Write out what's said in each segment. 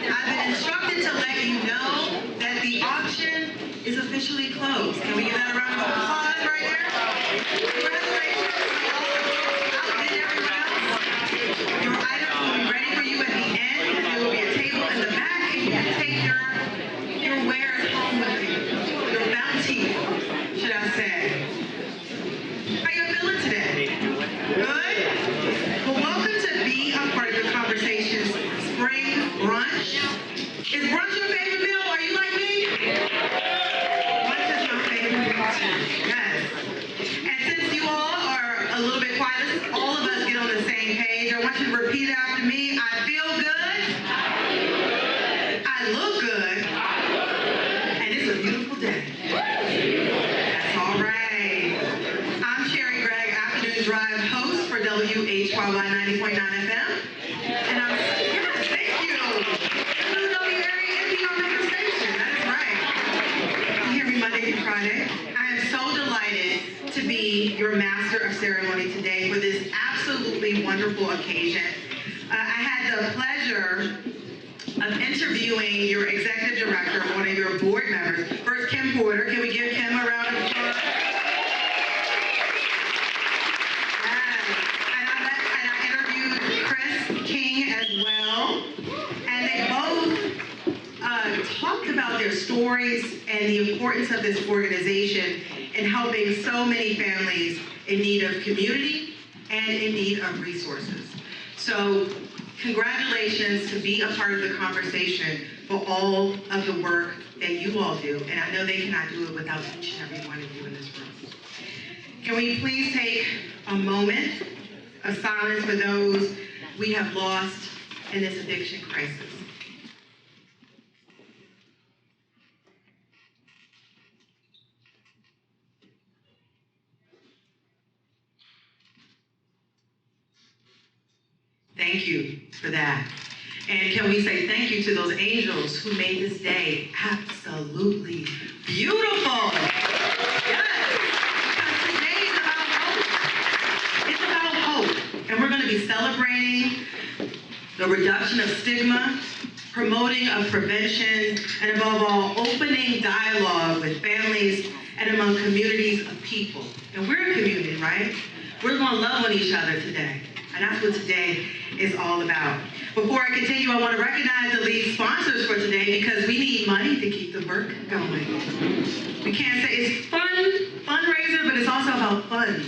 I've been instructed to let you know that the auction is officially closed. Can we give that a round of applause right there? Congratulations to all of those who outdid everyone else. Your items will be ready for you at the end, and there will be a table in the back, and you can take your wares home with you. Your bounty, should I say. How you feeling today? Good? Well, welcome to be a part of the conversation's spring brunch. Is brunch your favorite meal? Are you like me? Brunch is my favorite meal too. Yes. And since you all are a little bit quiet, let's all of us get on the same page. I want you to repeat after me. I feel good. I look good. And it's a beautiful day. That's all right. I'm Sherry Gregg, Afternoon Drive host for WHYY 90.9 FM. And I'm, yes, thank you. I really know the area empty on the station. That is right. You hear me Monday through Friday. I am so delighted to be your master of ceremony today for this absolutely wonderful occasion. I had the pleasure of interviewing your executive director, one of your board members. First, Kim Porter. Can we give Kim a round of applause? And I interviewed Chris King as well. And they both talked about their stories and the importance of this organization in helping so many families in need of community and in need of resources. So congratulations to be a part of the conversation for all of the work that you all do. And I know they cannot do it without each and every one of you in this room. Can we please take a moment of silence for those we have lost in this addiction crisis? Thank you for that. And can we say thank you to those angels who made this day absolutely beautiful? Yes, because today is about hope. It's about hope. And we're going to be celebrating the reduction of stigma, promoting of prevention, and above all, opening dialogue with families and among communities of people. And we're a community, right? We're going to love on each other today. And that's what today is all about. Before I continue, I want to recognize the lead sponsors for today because we need money to keep the work going. We can't say it's fundraiser, but it's also about funds.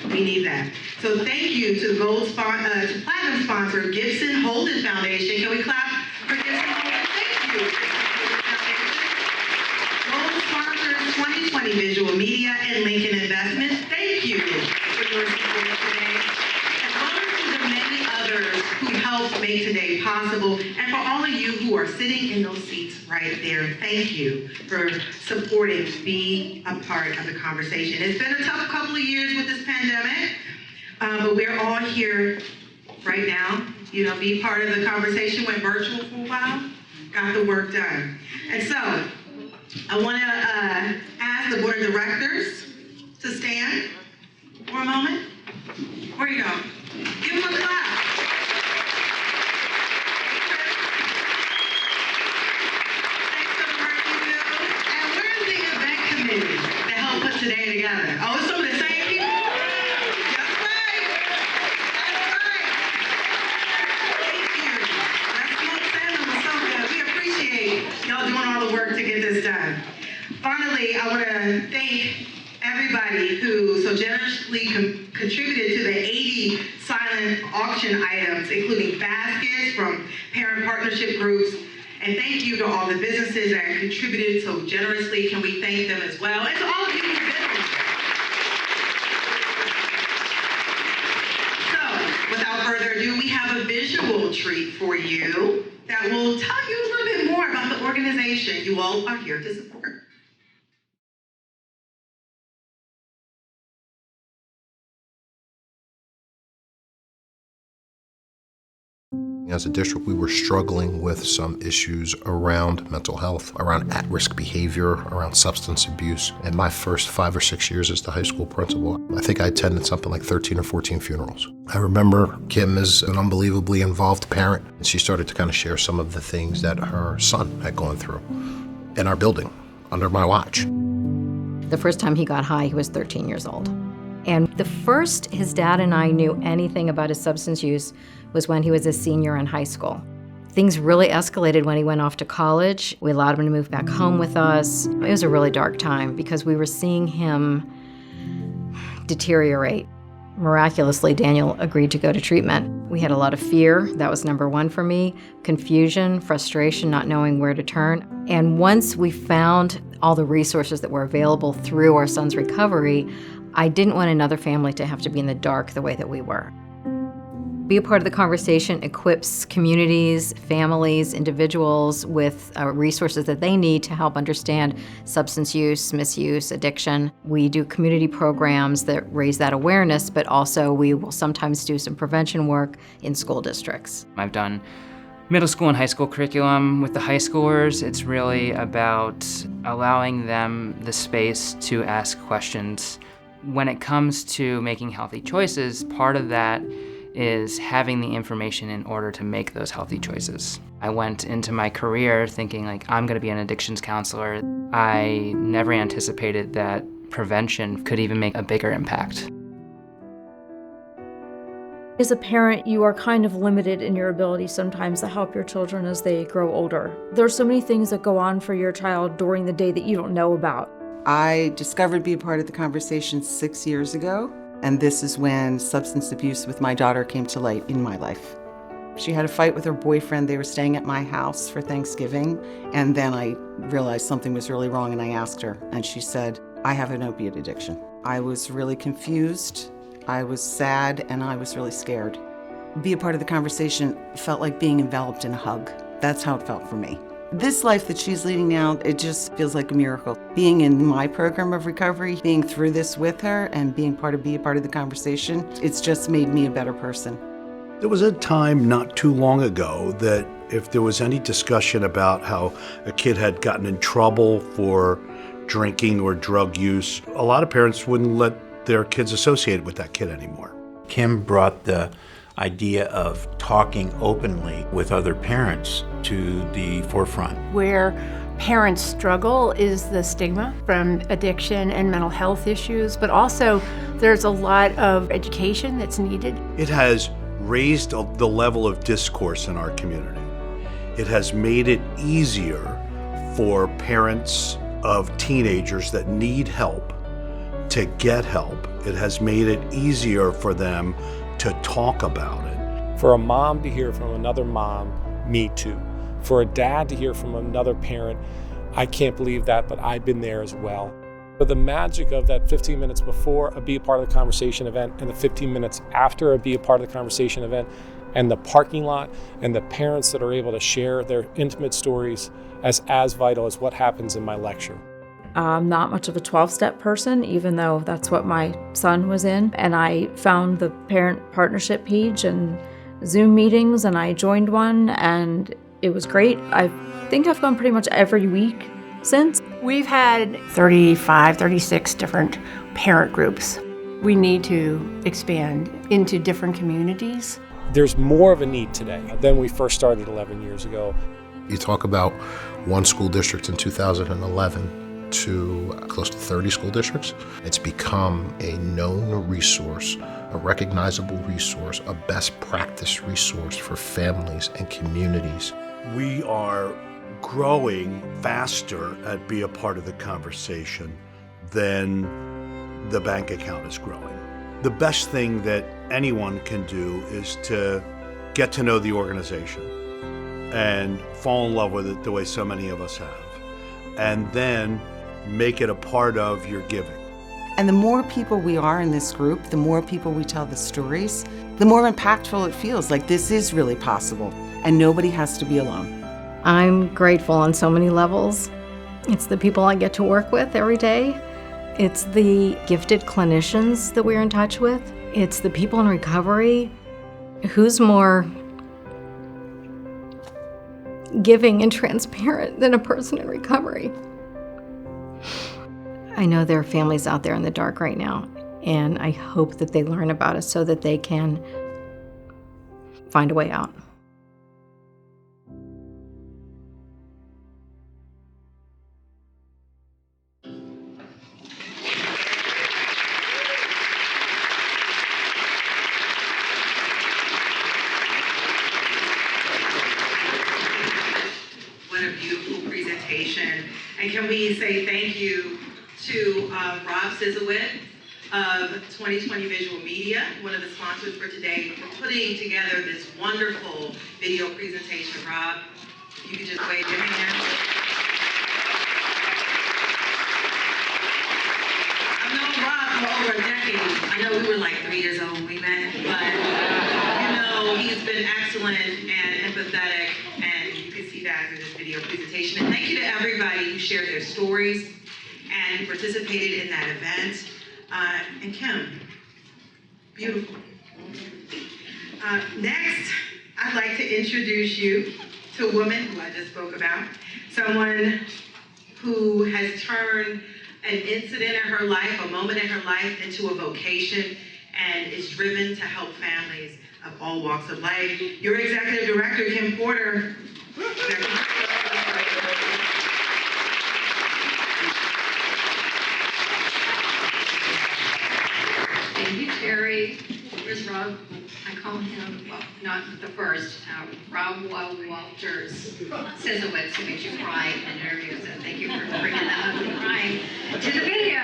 We need that. So thank you to the to platinum sponsor, Gibson Holden Foundation. Can we clap for Gibson Holden? Thank you. Gold sponsors, 2020 Visual Media and Lincoln Investments. Thank you for your support today. Who helped make today possible, and for all of you who are sitting in those seats right there, thank you for supporting, being a part of the conversation. It's been a tough couple of years with this pandemic, but we're all here right now. You know, be part of the conversation, went virtual for a while, got the work done. And so, I want to ask the board of directors to stand for a moment. Where you go? Give them a clap. That helped put today together. Oh, it's some of the same people? That's right. That's right. Thank you. That smoke salmon was so good. We appreciate y'all doing all the work to get this done. Finally, I want to thank everybody who so generously contributed to the 80 silent auction items, including baskets from parent partnership groups. And thank you to all the businesses that contributed so generously. Can we thank them as well? And to all of you who've been here. So, without further ado, we have a visual treat for you that will tell you a little bit more about the organization you all are here to support. As a district, we were struggling with some issues around mental health, around at-risk behavior, around substance abuse. In my first 5 or 6 years as the high school principal, I think I attended something like 13 or 14 funerals. I remember Kim is an unbelievably involved parent, and she started to kind of share some of the things that her son had gone through in our building under my watch. The first time he got high, he was 13 years old. And the first his dad and I knew anything about his substance use was when he was a senior in high school. Things really escalated when he went off to college. We allowed him to move back home with us. It was a really dark time because we were seeing him deteriorate. Miraculously, Daniel agreed to go to treatment. We had a lot of fear. That was number one for me. Confusion, frustration, not knowing where to turn. And once we found all the resources that were available through our son's recovery, I didn't want another family to have to be in the dark the way that we were. Be a Part of the Conversation equips communities, families, individuals with resources that they need to help understand substance use, misuse, addiction. We do community programs that raise that awareness, but also we will sometimes do some prevention work in school districts. I've done middle school and high school curriculum with the high schoolers. It's really about allowing them the space to ask questions. When it comes to making healthy choices, part of that is having the information in order to make those healthy choices. I went into my career thinking like, I'm gonna be an addictions counselor. I never anticipated that prevention could even make a bigger impact. As a parent, you are kind of limited in your ability sometimes to help your children as they grow older. There are so many things that go on for your child during the day that you don't know about. I discovered Be a Part of the Conversation 6 years ago, and this is when substance abuse with my daughter came to light in my life. She had a fight with her boyfriend. They were staying at my house for Thanksgiving, and then I realized something was really wrong, and I asked her, and she said, I have an opiate addiction. I was really confused, I was sad, and I was really scared. Be a Part of the Conversation felt like being enveloped in a hug. That's how it felt for me. This life that she's leading now, it just feels like a miracle. Being in my program of recovery, being through this with her, and being Be a Part of the Conversation, it's just made me a better person. There was a time not too long ago that if there was any discussion about how a kid had gotten in trouble for drinking or drug use, a lot of parents wouldn't let their kids associated with that kid anymore. Kim brought the idea of talking openly with other parents to the forefront. Where parents struggle is the stigma from addiction and mental health issues, but also there's a lot of education that's needed. It has raised the level of discourse in our community. It has made it easier for parents of teenagers that need help to get help. It has made it easier for them to talk about it. For a mom to hear from another mom, me too. For a dad to hear from another parent, I can't believe that, but I've been there as well. But the magic of that 15 minutes before a Be a Part of the Conversation event and the 15 minutes after a Be a Part of the Conversation event and the parking lot and the parents that are able to share their intimate stories as vital as what happens in my lecture. I'm not much of a 12-step person, even though that's what my son was in. And I found the parent partnership page and Zoom meetings, and I joined one, and it was great. I think I've gone pretty much every week since. We've had 35, 36 different parent groups. We need to expand into different communities. There's more of a need today than we first started 11 years ago. You talk about one school district in 2011 to close to 30 school districts. It's become a known resource, a recognizable resource, a best practice resource for families and communities. We are growing faster at Be a Part of the Conversation than the bank account is growing. The best thing that anyone can do is to get to know the organization and fall in love with it the way so many of us have, and then make it a part of your giving. And the more people we are in this group, the more people we tell the stories, the more impactful it feels like this is really possible and nobody has to be alone. I'm grateful on so many levels. It's the people I get to work with every day. It's the gifted clinicians that we're in touch with. It's the people in recovery. Who's more giving and transparent than a person in recovery. I know there are families out there in the dark right now, and I hope that they learn about it so that they can find a way out. What a beautiful presentation. And can we say thank you to Rob Sizowit of 2020 Visual Media, one of the sponsors for today, for putting together this wonderful video presentation. Rob, if you could just wave your hand. I've known Rob for over a decade. I know we were like 3 years old when we met, but he's been excellent and empathetic, and you can see that through this video presentation. And thank you to everybody who shared their stories and who participated in that event. And Kim, beautiful. Next, I'd like to introduce you to a woman who I just spoke about, someone who has turned an incident in her life, a moment in her life, into a vocation, and is driven to help families of all walks of life. Your Executive Director, Kim Porter. Thank you, Terry. Where's Rob? I call him, well, not the first, Rob Walters Sizowitz, who makes you cry in interviews, and thank you for bringing that ugly crying to the video.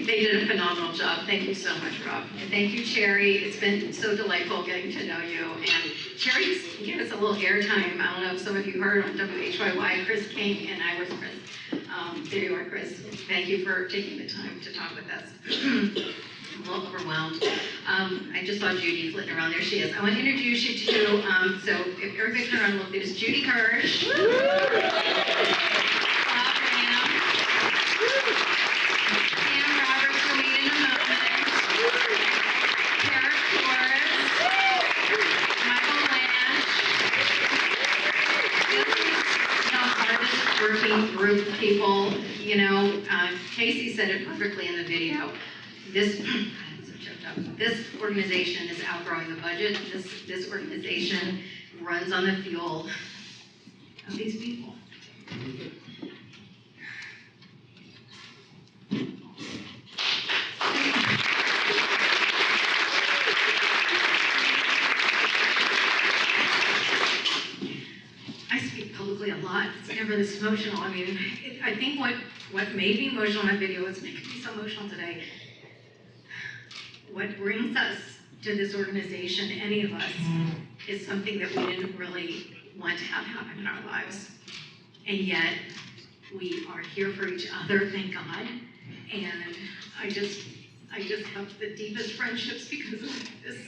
They did a phenomenal job. Thank you so much, Rob. And thank you, Cherry. It's been so delightful getting to know you. And Cherry gave us a little airtime. I don't know if some of you heard on WHYY, Chris King and I were Chris. There you are, Chris. Thank you for taking the time to talk with us. I'm a little overwhelmed. I just saw Judy flitting around. There she is. I want to introduce you to, so if everybody turn around and look, there's Judy Kirsch. Working group of people, Casey said it perfectly in the video. This organization is outgrowing the budget. This organization runs on the fuel of these people. A lot. It's never this emotional. I mean, I think what made me emotional in that video was making me so emotional today. What brings us to this organization, any of us, is something that we didn't really want to have happen in our lives. And yet, we are here for each other, thank God. And I just have the deepest friendships because of this.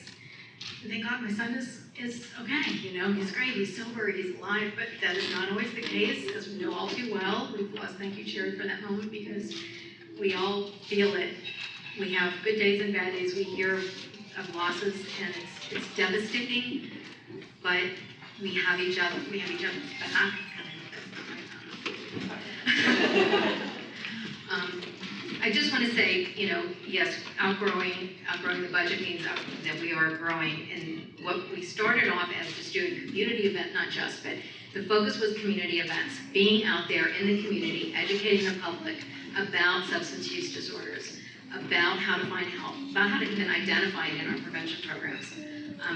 And thank God my son is okay, he's great, he's sober, he's alive, but that is not always the case, as we know all too well. We've lost, thank you, Cherry, for that moment, because we all feel it. We have good days and bad days, we hear of losses, and it's devastating, but we have each other's back. I just want to say, yes, outgrowing the budget means that we are growing. And what we started off as just doing a community event, not just, but the focus was community events, being out there in the community, educating the public about substance use disorders, about how to find help, about how to even identify it in our prevention programs.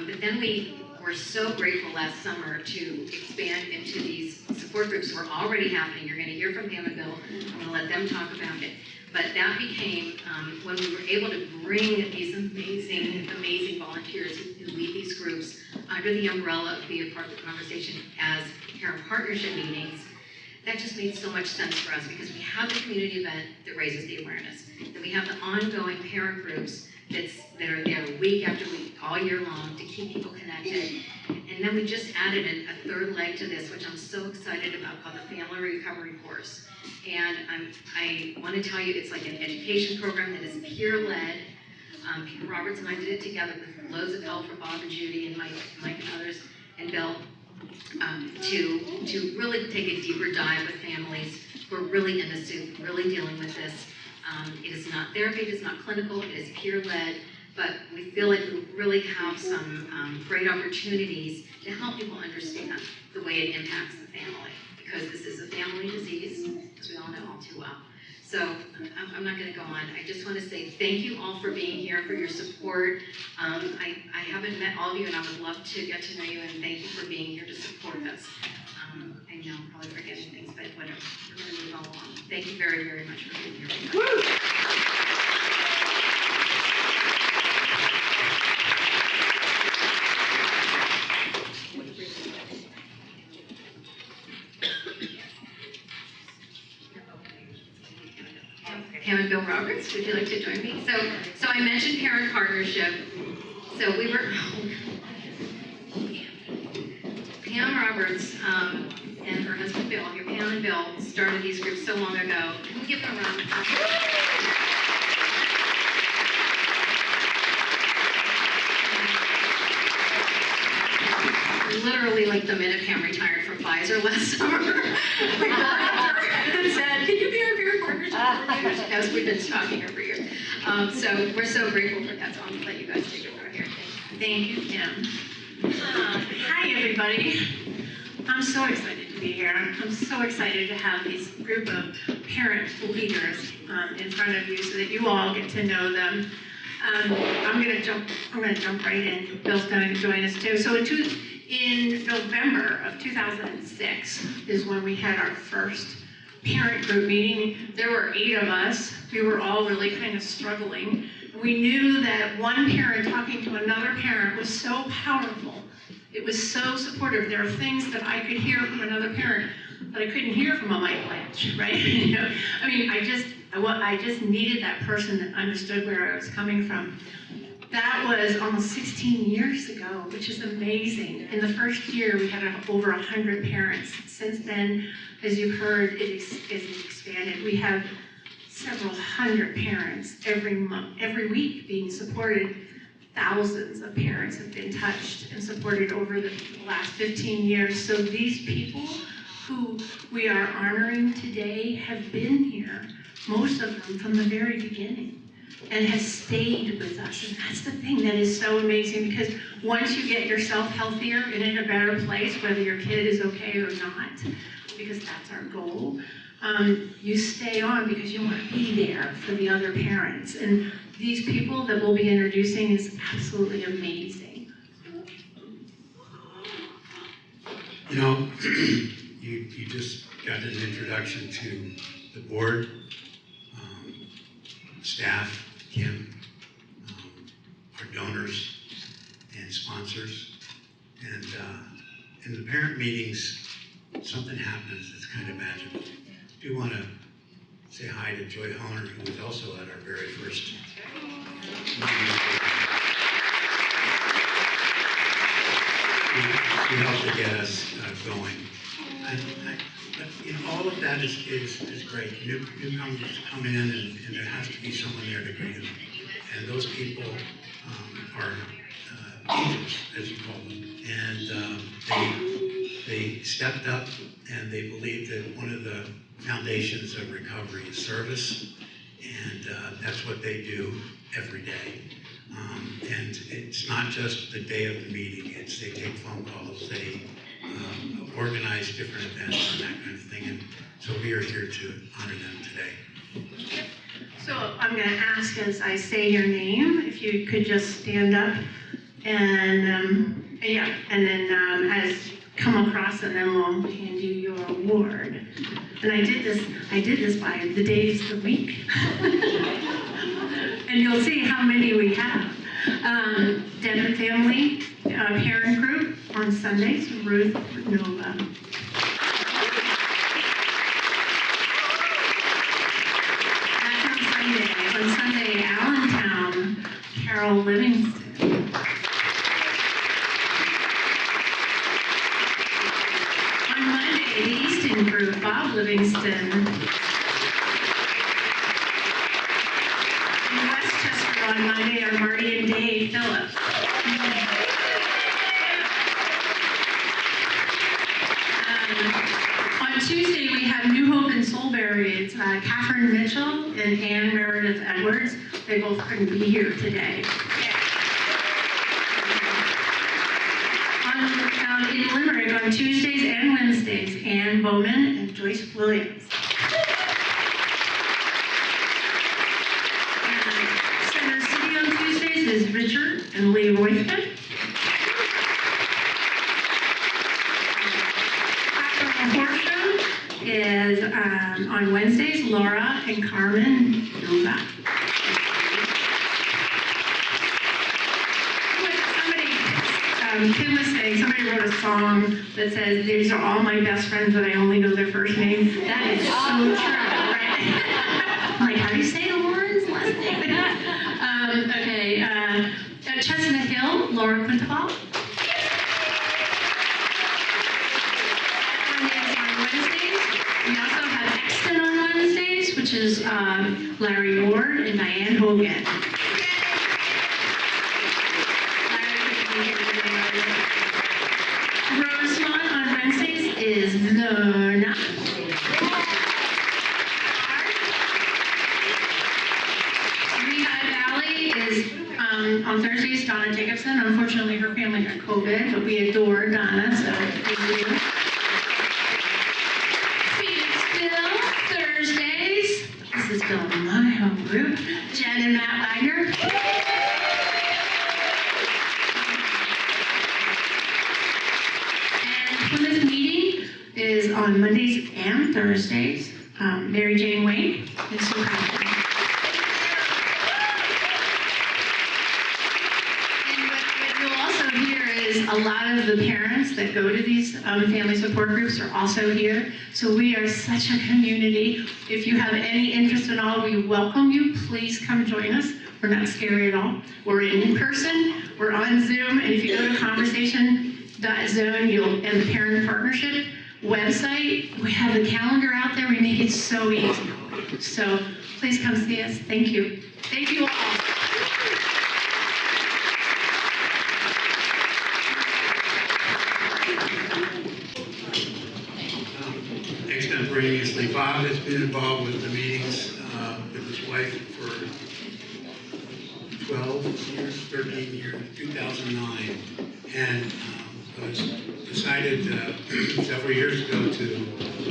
But then we were so grateful last summer to expand into these support groups who are already happening. You're going to hear from Pam and Bill. I'm going to let them talk about it. But that became when we were able to bring these amazing volunteers who lead these groups under the umbrella of Be a Part of the Conversation as parent partnership meetings. That just made so much sense for us because we have the community event that raises the awareness. Then we have the ongoing parent groups that are there week after week, all year long, to keep people connected. And then we just added a third leg to this, which I'm so excited about, called the Family Recovery Course. And I want to tell you, it's like an education program that is peer-led. Peter Roberts and I did it together with loads of help from Bob and Judy and Mike and others. and Bill, to really take a deeper dive with families who are really in the soup, really dealing with this. It is not therapy, it is not clinical, it is peer-led, but we feel like we really have some great opportunities to help people understand the way it impacts the family, because this is a family disease, as we all know all too well. So I'm not going to go on. I just want to say thank you all for being here, for your support. I haven't met all of you, and I would love to get to know you, and thank you for being here to support us. I know I'm probably forgetting things, but whatever. We're going to move on along. Thank you very, very much for being here. Woo! Pam and Bill Roberts, would you like to join me? So I mentioned parent partnership. So we were, Pam Roberts and her husband Bill, here Pam and Bill started these groups so long ago. Can we give them a round of applause? Literally like the minute Pam retired from Pfizer last summer. And said, can you be our parent partnership coordinator? As we've been talking her for years. So we're so grateful for that. So I'm going to let you guys take it over here. Thank you, Kim. Hi, everybody. I'm so excited to be here. I'm so excited to have this group of parent leaders in front of you so that you all get to know them. I'm going to jump right in. Bill's going to join us too. So in November of 2006 is when we had our first parent group meeting. There were 8 of us. We were all really kind of struggling. We knew that one parent talking to another parent was so powerful. It was so supportive. There are things that I could hear from another parent that I couldn't hear from a Mike Blanche, right? I mean, I just needed that person that understood where I was coming from. That was almost 16 years ago, which is amazing. In the first year, we had over 100 parents. Since then, as you've heard, it's expanded. We have several hundred parents every week being supported. Thousands of parents have been touched and supported over the last 15 years. So these people who we are honoring today have been here, most of them from the very beginning, and has stayed with us. And that's the thing that is so amazing, because once you get yourself healthier and in a better place, whether your kid is okay or not, because that's our goal, you stay on because you want to be there for the other parents. And these people that we'll be introducing is absolutely amazing. You know, you just got an introduction to the board, staff, Kim, our donors and sponsors. And in the parent meetings, something happens that's kind of magical. I do want to say hi to Joy Honer, who was also at our very first meeting. She helped to get us going. But you know, all of that is great. Newcomers come in, and there has to be someone there to greet them. And those people are angels, as you call them. And they stepped up, and they believed that one of the foundations of recovery is service, and that's what they do every day. And it's not just the day of the meeting, it's they take phone calls, they organize different events and that kind of thing, and so we are here to honor them today. So I'm going to ask, as I say your name, if you could just stand up and then as come across, and then we'll hand you your award. And I did this by the days of the week. And you'll see how many we have. Denver Family Parent Group on Sundays, Ruth Nova. That's on Sunday, Allentown, Carol Livingston. On Monday, the Easton Group, Bob Livingston. In Westchester on Monday are Marty and Dave Phillips. On Tuesday, we have New Hope in Soulbury. It's Catherine Mitchell and Ann Meredith Edwards. They both couldn't be here today. In Limerick, on Tuesdays and Wednesdays, Ann Bowman and Joyce Williams. Center City on Tuesdays is Richard and Lee Roythman. Is on Wednesdays, Laura and Carmen Nova. Kim was saying, somebody wrote a song that says, these are all my best friends, but I only know their first name. That is so true, right? I'm like, how do you say Lauren's last name? Okay, at Chestnut Hill, Laura Quintaball. We also have Exton on Wednesdays, which is Larry Ward and Diane Hogan. Rosemont on Wednesdays is Luna. Lehigh Valley is on Thursdays, Donna Jacobson. Unfortunately, her family got COVID, but we adore Donna, so thank you. Thursdays, this is Bill in my home group, Jen and Matt Wagner. And Plymouth meeting is on Mondays and Thursdays. Mary Jane Wayne and Sue Crafton. And what you'll also hear is a lot of the parents that go to these family support groups are also here. So we are such a community. If you have any interest at all, we welcome you. Please come join us. We're not scary at all. We're in person, we're on Zoom, and if you go to conversation.zone and the parent partnership website, we have the calendar out there. We make it so easy. So please come see us. Thank you. Thank you all. Extemporaneously, Bob has been involved with the meetings with his wife for 12 years, 13 years, 2009, and was decided several years ago to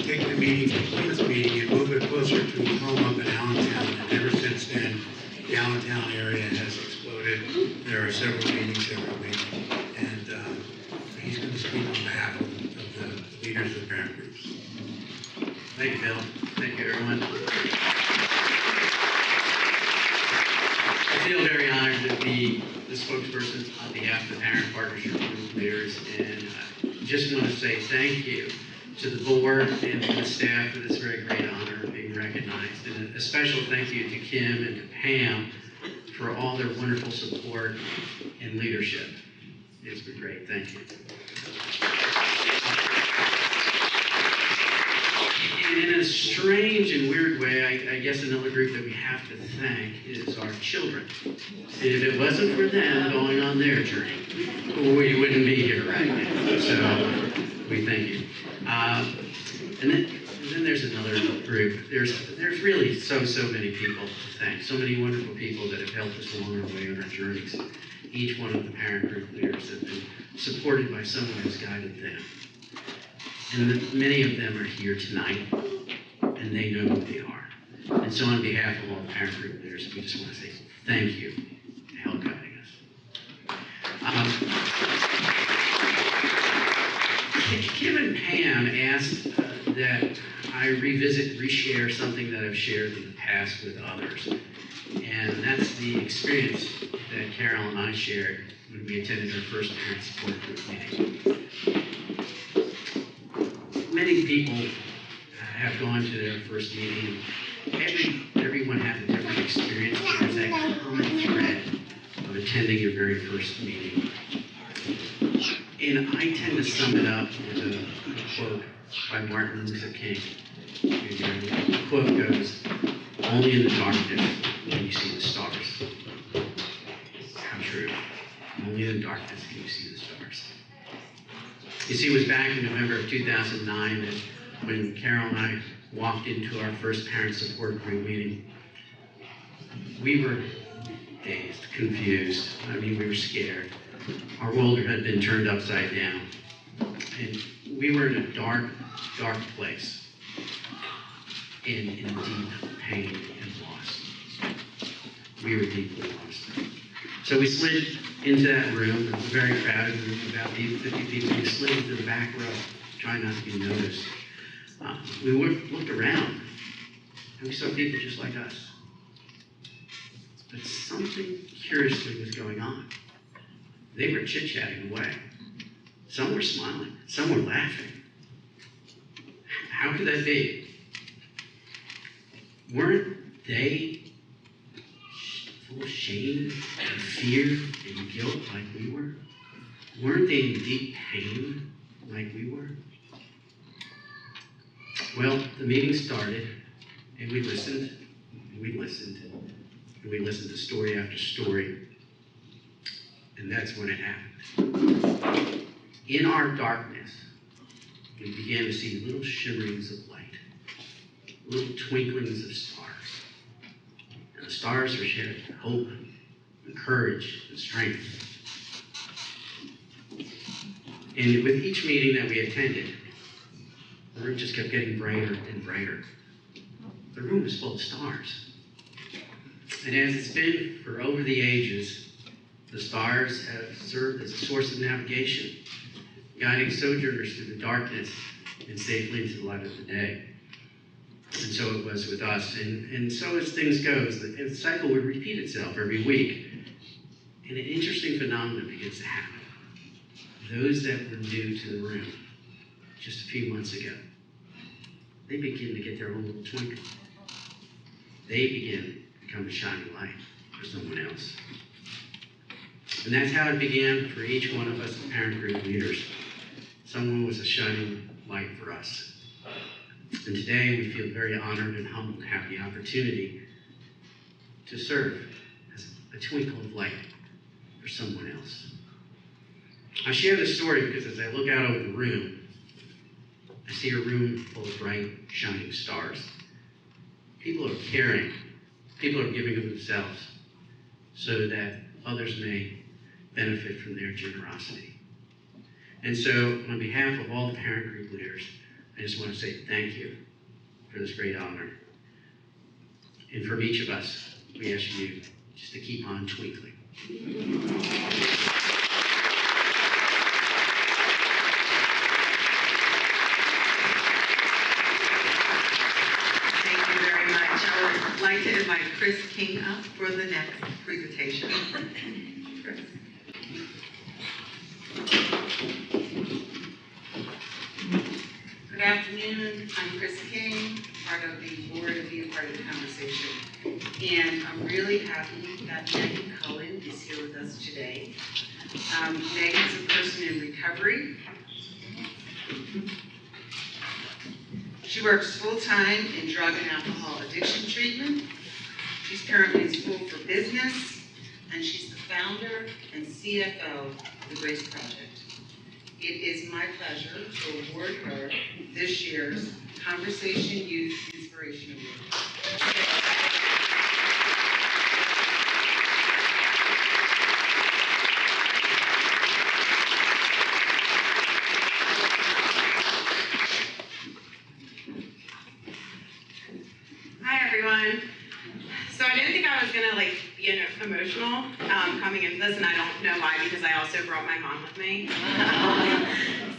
take the meeting, the Plymouth meeting, and move it closer to his home up in Allentown. And ever since then, the Allentown area has exploded. There are several meetings every week, and he's going to speak on behalf of the leaders of the parent groups. Thank you, Bill. Thank you, everyone. I feel very honored to be the spokesperson on behalf of the Parent Partnership Group leaders, and just want to say thank you to the board and to the staff for this very great honor of being recognized. And a special thank you to Kim and to Pam for all their wonderful support and leadership. It's been great. Thank you. And in a strange and weird way, I guess another group that we have to thank is our children. If it wasn't for them going on their journey, we wouldn't be here right now. So we thank you. And then there's another group. There's really so many people to thank. So many wonderful people that have helped us along our way on our journeys. Each one of the parent group leaders have been supported by someone who's guided them. And many of them are here tonight, and they know who they are. And so on behalf of all the parent group leaders, we just want to say thank you for help guiding us. Kim and Pam asked that I reshare something that I've shared in the past with others. And that's the experience that Carol and I shared when we attended our first parent support group meeting. Many people have gone to their first meeting, and everyone has a different experience. There's that common thread of attending your very first meeting. And I tend to sum it up with a quote by Martin Luther King. The quote goes, "Only in the darkness can you see the stars." How true. Only in the darkness can you see the stars. You see, it was back in November of 2009 that when Carol and I walked into our first parent support group meeting, we were dazed, confused. I mean, we were scared. Our world had been turned upside down. And we were in a dark, dark place, in deep pain and loss. We were deeply lost. So we slid into that room. It was a very crowded room, about 50 people. We slid into the back row, trying not to be noticed. We looked around, and we saw people just like us. But something curiously was going on. They were chit-chatting away. Some were smiling, some were laughing. How could that be? Weren't they full of shame and fear and guilt like we were? Weren't they in deep pain like we were? Well, the meeting started, and we listened, and we listened, and we listened to story after story, and that's when it happened. In our darkness, we began to see little shimmerings of light, little twinklings of stars. And the stars are sharing hope and courage and strength. And with each meeting that we attended, the room just kept getting brighter and brighter. The room was full of stars. And as it's been for over the ages, the stars have served as a source of navigation, guiding sojourners through the darkness and safely into the light of the day. And so it was with us. And so as things go, the cycle would repeat itself every week. And an interesting phenomenon begins to happen. Those that were new to the room just a few months ago, they begin to get their own little twinkle. They begin to become a shining light for someone else. And that's how it began for each one of us as parent group leaders. Someone was a shining light for us. And today we feel very honored and humbled to have the opportunity to serve as a twinkle of light for someone else. I share this story because as I look out over the room, I see a room full of bright, shining stars. People are caring. People are giving of themselves so that others may benefit from their generosity. And so, on behalf of all the parent group leaders, I just want to say thank you for this great honor. And from each of us, we ask you just to keep on twinkling. I would like to invite Chris King up for the next presentation. Chris. Good afternoon. I'm Chris King, part of the board of being part of the conversation. And I'm really happy that Megan Cullen is here with us today. Megan's a person in recovery. She works full-time in drug and alcohol addiction treatment. She's currently in school for business, and she's the founder and CFO of the Grace Project. It is my pleasure to award her this year's Conversation Youth Inspiration Award. Hi everyone. So I didn't think I was gonna be emotional coming into this, and I don't know why, because I also brought my mom with me.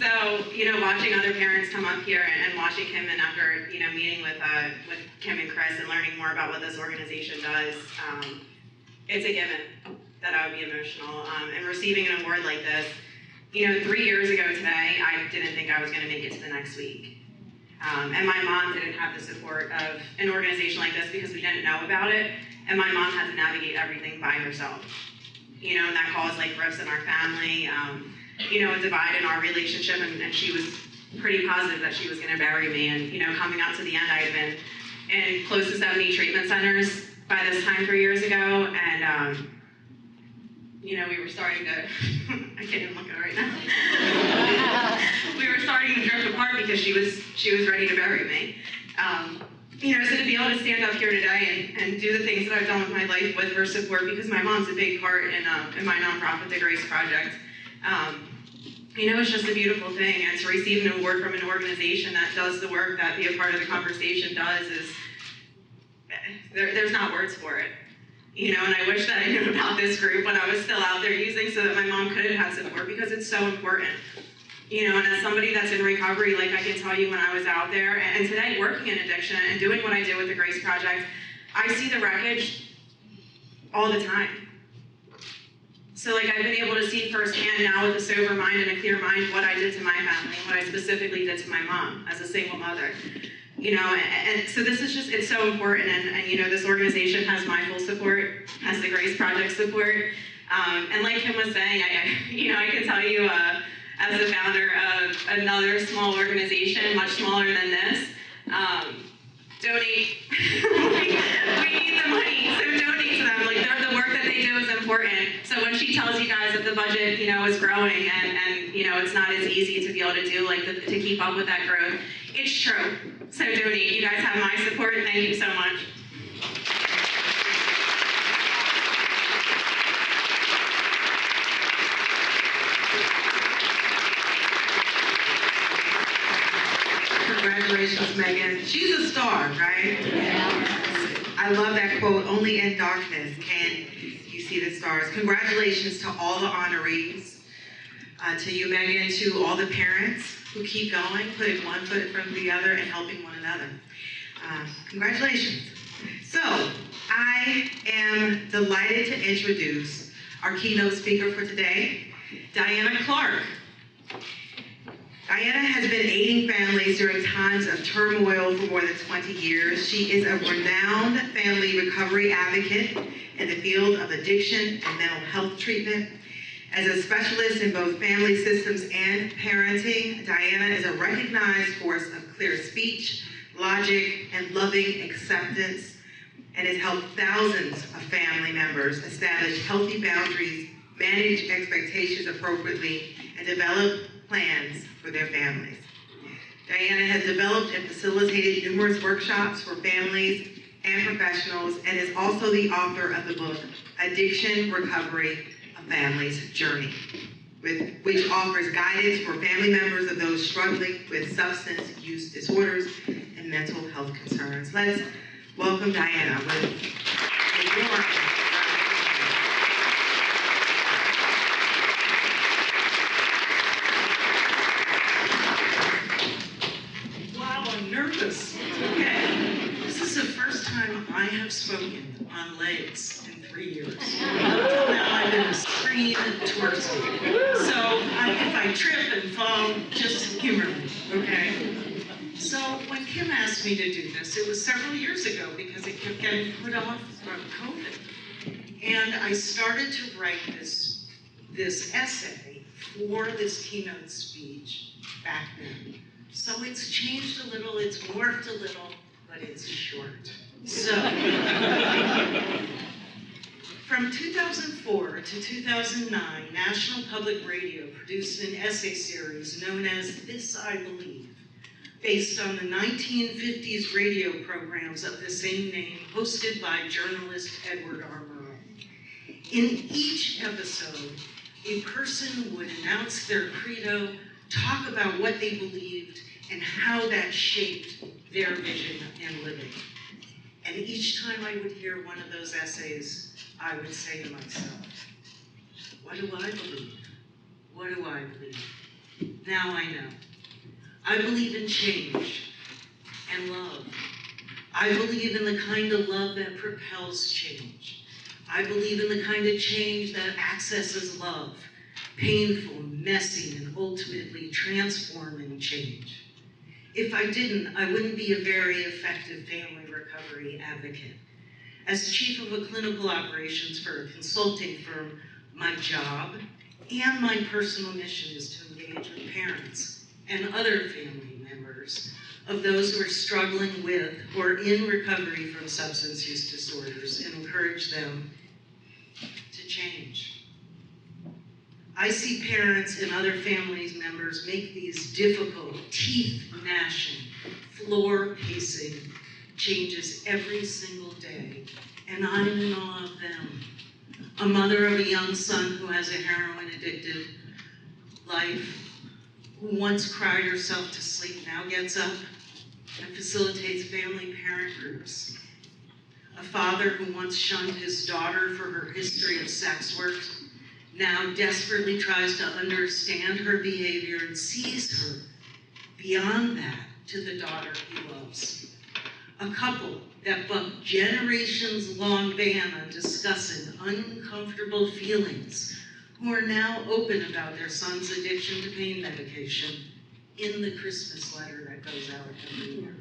So watching other parents come up here and watching Kim, and after meeting with Kim and Chris and learning more about what this organization does, it's a given that I would be emotional. And receiving an award like this, 3 years ago today, I didn't think I was gonna make it to the next week. And my mom didn't have the support of an organization like this because we didn't know about it. And my mom had to navigate everything by herself. And that caused rifts in our family, a divide in our relationship. And she was pretty positive that she was going to bury me. And, coming out to the end, I had been in close to 70 treatment centers by this time 3 years ago. And, we were starting to, I can't even look at her right now. We were starting to drift apart because she was ready to bury me. So to be able to stand up here today and do the things that I've done with my life with her support, because my mom's a big part in my nonprofit, the Grace Project. It's just a beautiful thing, and to receive an award from an organization that does the work that Be a Part of the Conversation does is, there's not words for it. And I wish that I knew about this group when I was still out there using, so that my mom could have had support, because it's so important. And as somebody that's in recovery, like I can tell you when I was out there, and today working in addiction and doing what I did with the Grace Project, I see the wreckage all the time. So like I've been able to see firsthand now with a sober mind and a clear mind what I did to my family, what I specifically did to my mom as a single mother. And so this is just, it's so important, and this organization has my full support, has the Grace Project support. And like Kim was saying, I can tell you, as the founder of another small organization, much smaller than this, donate. we need the money, so donate to them. Like the work that they do is important. So when she tells you guys that the budget, is growing and it's not as easy to be able to do to keep up with that growth, it's true. So donate. You guys have my support. Thank you so much. Congratulations, Megan. She's a star, right? Yeah. I love that quote, only in darkness can you see the stars. Congratulations to all the honorees, to you, Megan, to all the parents who keep going, putting one foot in front of the other and helping one another. Congratulations. So, I am delighted to introduce our keynote speaker for today, Diana Clark. Diana has been aiding families during times of turmoil for more than 20 years. She is a renowned family recovery advocate in the field of addiction and mental health treatment. As a specialist in both family systems and parenting, Diana is a recognized force of clear speech, logic, and loving acceptance, and has helped thousands of family members establish healthy boundaries, manage expectations appropriately, and develop plans for their families. Diana has developed and facilitated numerous workshops for families and professionals, and is also the author of the book, Addiction Recovery, A Family's Journey, which offers guidance for family members of those struggling with substance use disorders and mental health concerns. Let's welcome Diana with a warm Okay, this is the first time I have spoken on legs in 3 years. Until now, I've been a screen tour speaker. So if I trip and fall, just humor me, okay? So when Kim asked me to do this, it was several years ago because it kept getting put off from COVID. And I started to write this essay for this keynote speech back then. So it's changed a little, it's morphed a little, but it's short. So, from 2004 to 2009, National Public Radio produced an essay series known as This I Believe, based on the 1950s radio programs of the same name, hosted by journalist Edward R. Murrow. In each episode, a person would announce their credo, talk about what they believed, and how that shaped their vision and living. And each time I would hear one of those essays, I would say to myself, what do I believe? What do I believe? Now I know. I believe in change and love. I believe in the kind of love that propels change. I believe in the kind of change that accesses love, painful, messy, and ultimately transforming change. If I didn't, I wouldn't be a very effective family recovery advocate. As chief of a clinical operations for a consulting firm, my job and my personal mission is to engage with parents and other family members of those who are struggling with or in recovery from substance use disorders and encourage them to change. I see parents and other family members make these difficult, teeth-gnashing, floor-pacing changes every single day, and I'm in awe of them. A mother of a young son who has a heroin-addicted life, who once cried herself to sleep, now gets up and facilitates family parent groups. A father who once shunned his daughter for her history of sex work, now desperately tries to understand her behavior and sees her beyond that to the daughter he loves. A couple that bucked generations-long ban on discussing uncomfortable feelings, who are now open about their son's addiction to pain medication in the Christmas letter that goes out every year.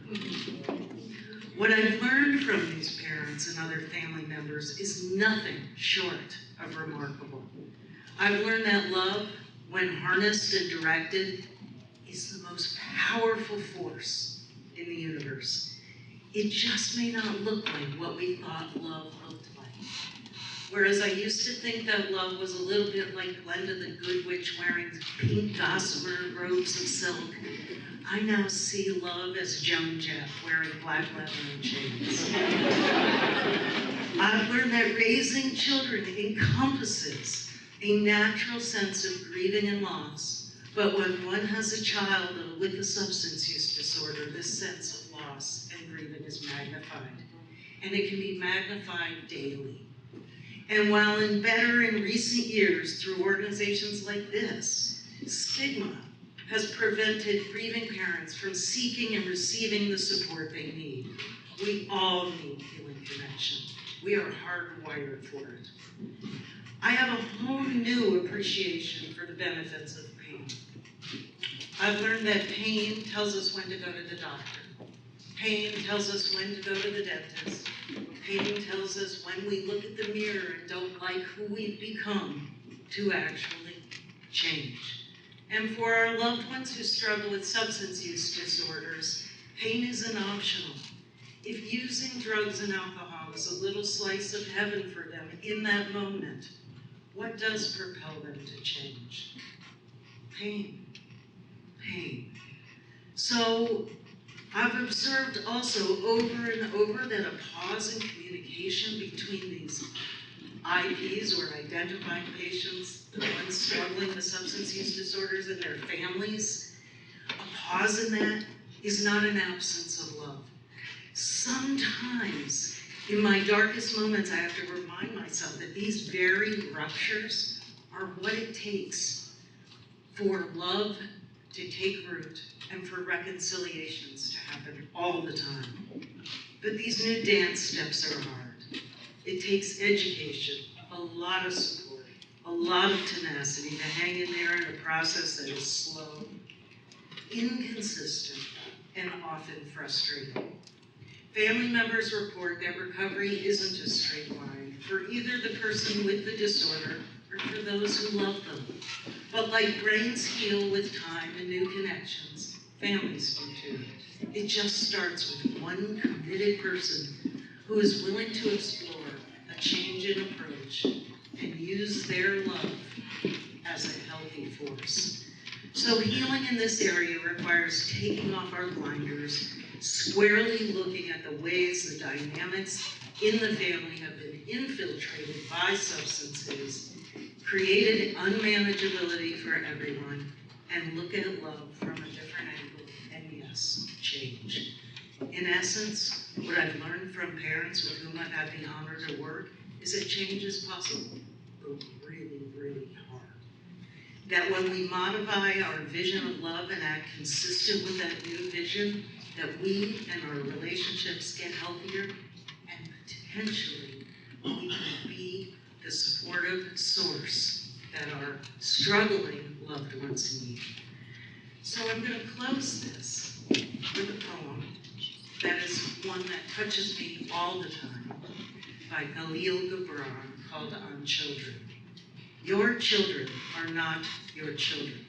What I've learned from these parents and other family members is nothing short of remarkable. I've learned that love, when harnessed and directed, is the most powerful force in the universe. It just may not look like what we thought love looked like. Whereas I used to think that love was a little bit like Glenda the Good Witch wearing pink gossamer robes of silk, I now see love as Joan Jett wearing black leather and chains. I've learned that raising children encompasses a natural sense of grieving and loss, but when one has a child with a substance use disorder, this sense of loss and grieving is magnified, and it can be magnified daily. And while in better in recent years through organizations like this, stigma has prevented grieving parents from seeking and receiving the support they need. We all need healing connection. We are hardwired for it. I have a whole new appreciation for the benefits of pain. I've learned that pain tells us when to go to the doctor. Pain tells us when to go to the dentist. Pain tells us when we look at the mirror and don't like who we've become to actually change. And for our loved ones who struggle with substance use disorders, pain isn't optional. If using drugs and alcohol is a little slice of heaven for them in that moment, what does propel them to change? Pain. Pain. So I've observed also over and over that a pause in communication between these IPs or identifying patients, the ones struggling with substance use disorders and their families, a pause in that is not an absence of love. Sometimes in my darkest moments, I have to remind myself that these very ruptures are what it takes for love to take root and for reconciliations to happen all the time. But these new dance steps are hard. It takes education, a lot of support, a lot of tenacity to hang in there in a process that is slow, inconsistent, and often frustrating. Family members report that recovery isn't a straight line for either the person with the disorder or for those who love them. But like brains heal with time and new connections, families do too. It just starts with one committed person who is willing to explore a change in approach and use their love as a healthy force. So healing in this area requires taking off our blinders, squarely looking at the ways the dynamics in the family have been infiltrated by substances, created unmanageability for everyone, and look at love from a different angle, and yes, change. In essence, what I've learned from parents with whom I've had the honor to work is that change is possible, but really, really hard. That when we modify our vision of love and act consistent with that new vision, that we and our relationships get healthier, and potentially we can be the supportive source that our struggling loved ones need. So I'm going to close this with a poem that is one that touches me all the time, by Khalil Gibran, called On Children. Your children are not your children.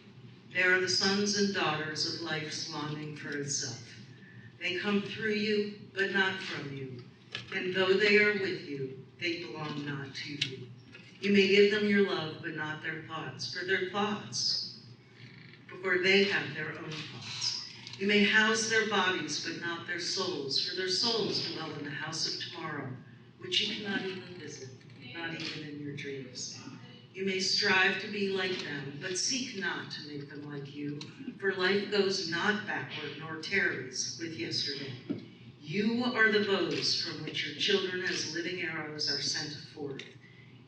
They are the sons and daughters of life's longing for itself. They come through you, but not from you. And though they are with you, they belong not to you. You may give them your love, but not their thoughts, for their thoughts, before they have their own thoughts. You may house their bodies, but not their souls, for their souls dwell in the house of tomorrow, which you cannot even visit, not even in your dreams. You may strive to be like them, but seek not to make them like you, for life goes not backward nor tarries with yesterday. You are the bows from which your children as living arrows are sent forth.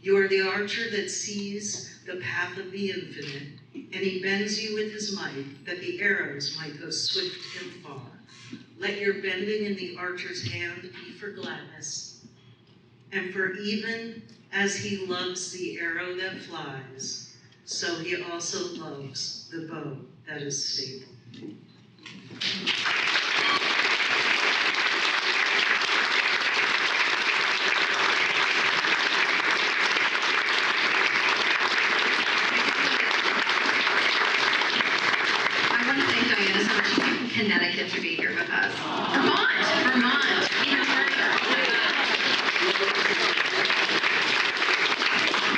You are the archer that sees the path of the infinite, and he bends you with his might, that the arrows might go swift and far. Let your bending in the archer's hand be for gladness, and for even as he loves the arrow that flies, so he also loves the bow that is stable. Connecticut to be here with us. Vermont, even further.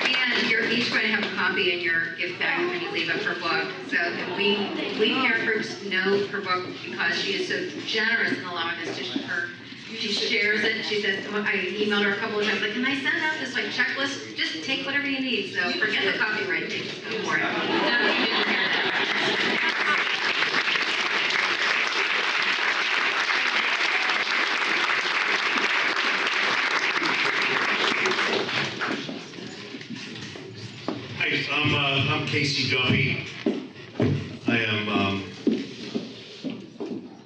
And you're each going to have a copy in your gift bag when you leave it for book. So we parent groups know her book because she is so generous in allowing us to her. She shares it. She says, I emailed her a couple of times, like, can I send out this like checklist? Just take whatever you need. So forget the copyright thing, just go for it. No, you didn't hear that. I'm Casey Duffy. I am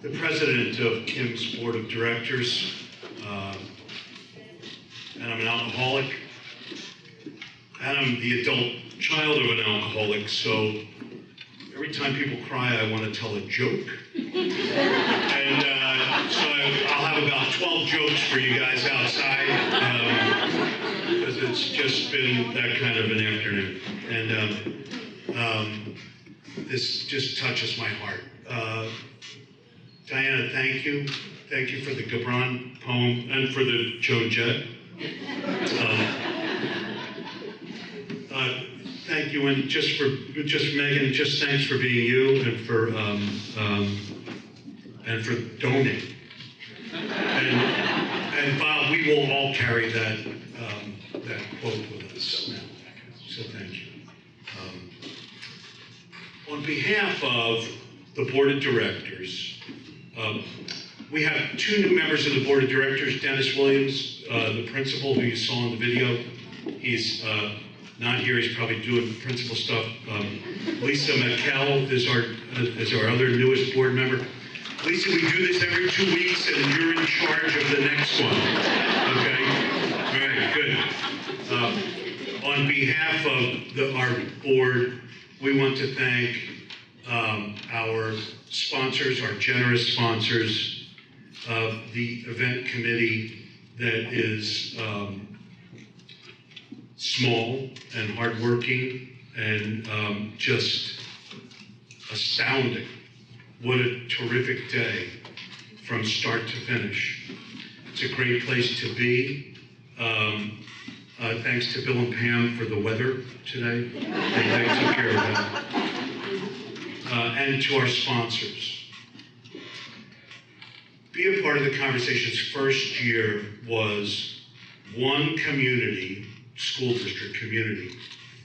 the president of Kim's board of directors, and I'm an alcoholic, and I'm the adult child of an alcoholic, so every time people cry, I want to tell a joke. And so I'll have about 12 jokes for you guys outside, because it's just been that kind of an afternoon. And this just touches my heart. Diana, thank you. Thank you for the Gibran poem and for the Joan Jett. Thank you, and just Megan, just thanks for being you and for donating. And Bob, we will all carry that quote with us now. So thank you. On behalf of the board of directors, we have two new members of the board of directors. Dennis Williams, the principal who you saw in the video, he's not here. He's probably doing principal stuff. Lisa McKell is our other newest board member. Lisa, we do this every 2 weeks, and you're in charge of the next one. Okay? All right, good. On behalf of our board, we want to thank our sponsors, our generous sponsors, the event committee that is small and hardworking and just astounding. What a terrific day from start to finish. It's a great place to be. Thanks to Bill and Pam for the weather today. They took care of that. And to our sponsors. Be a Part of the Conversation's first year was one community, school district community,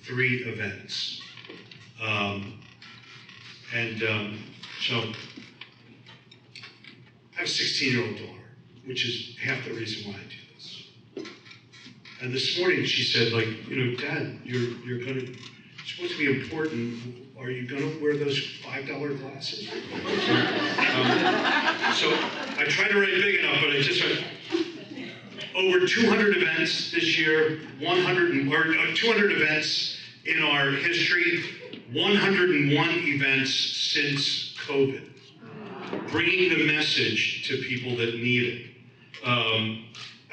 3 events. So I have a 16-year-old daughter, which is half the reason why I do this. And this morning she said, like, Dad, you're supposed to be important. Are you gonna wear those $5 glasses? So I tried to write big enough, but I just went, over 200 events this year, 200 events in our history, 101 events since COVID, bringing the message to people that need it.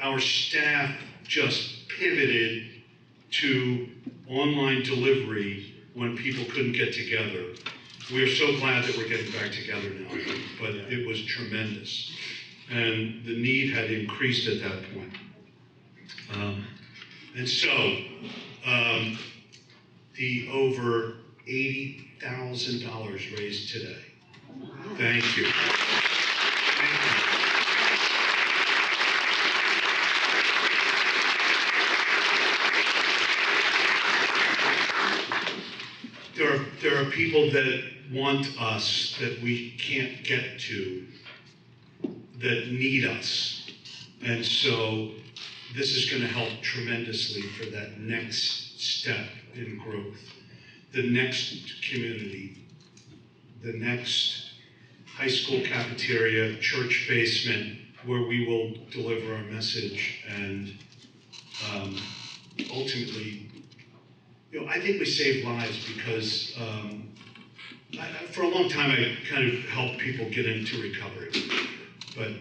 Our staff just pivoted to online delivery when people couldn't get together. We are so glad that we're getting back together now, but it was tremendous. And the need had increased at that point. And so, the over $80,000 raised today. Thank you. Thank you. There are people that want us that we can't get to, that need us. And so this is going to help tremendously for that next step in growth, the next community, the next high school cafeteria, church basement, where we will deliver our message and ultimately, I think we save lives because for a long time I kind of helped people get into recovery, but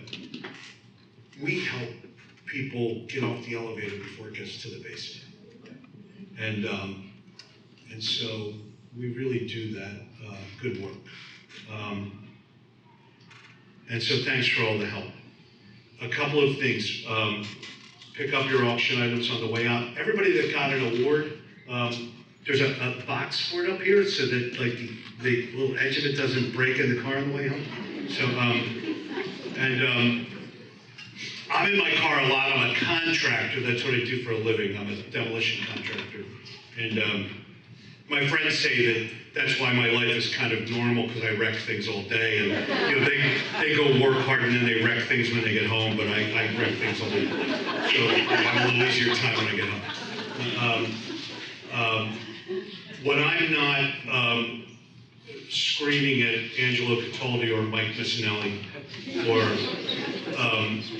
we help people get off the elevator before it gets to the basement. And so we really do that good work. And so thanks for all the help. A couple of things. Pick up your auction items on the way out. Everybody that got an award, there's a box for it up here so that like the little edge of it doesn't break in the car on the way home. So, I'm in my car a lot. I'm a contractor. That's what I do for a living. I'm a demolition contractor. And my friends say that that's why my life is kind of normal, because I wreck things all day. And they go work hard and then they wreck things when they get home, but I wreck things all day. So I have a little easier time when I get home. When I'm not screaming at Angelo Cataldi or Mike Missinelli or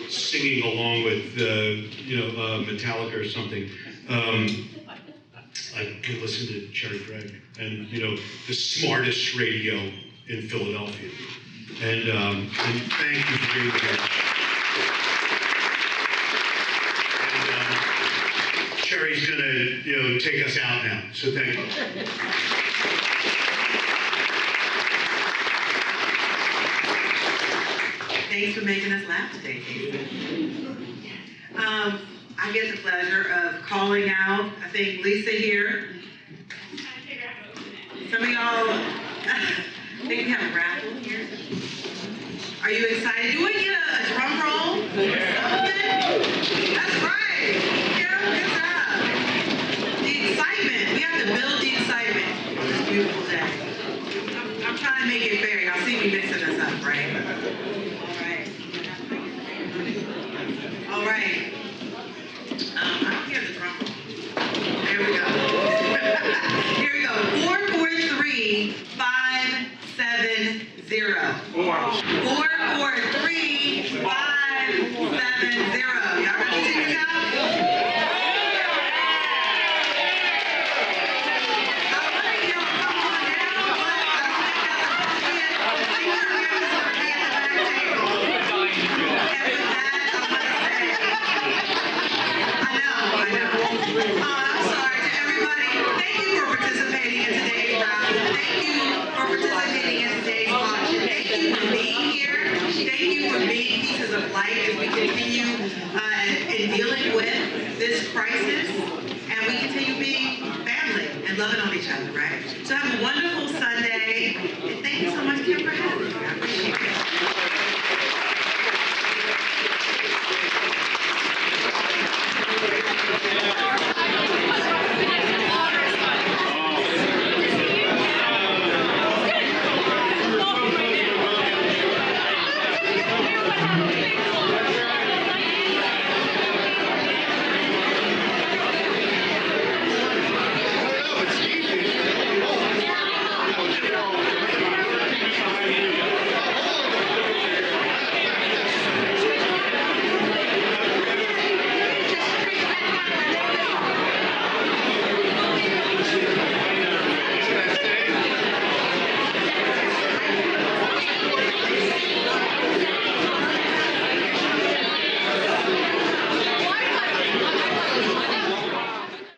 singing along with Metallica or something, I can listen to Cherry Gregg and the smartest radio in Philadelphia. And thank you for being here. And Cherry's gonna take us out now. So thank you. Thanks for making us laugh today, Casey. I get the pleasure of calling out, I think Lisa here. Some of y'all, I think we have a raffle here. Are you excited? Do we get a drum roll? That's right. Yeah, good job. The excitement, we have to build the excitement for this beautiful day. I'm trying to make it fair. Y'all see me mixing us up, right? All right. I don't hear the drum roll. There we go. Here we go. 443-570. 443-570. Y'all got the tickets out?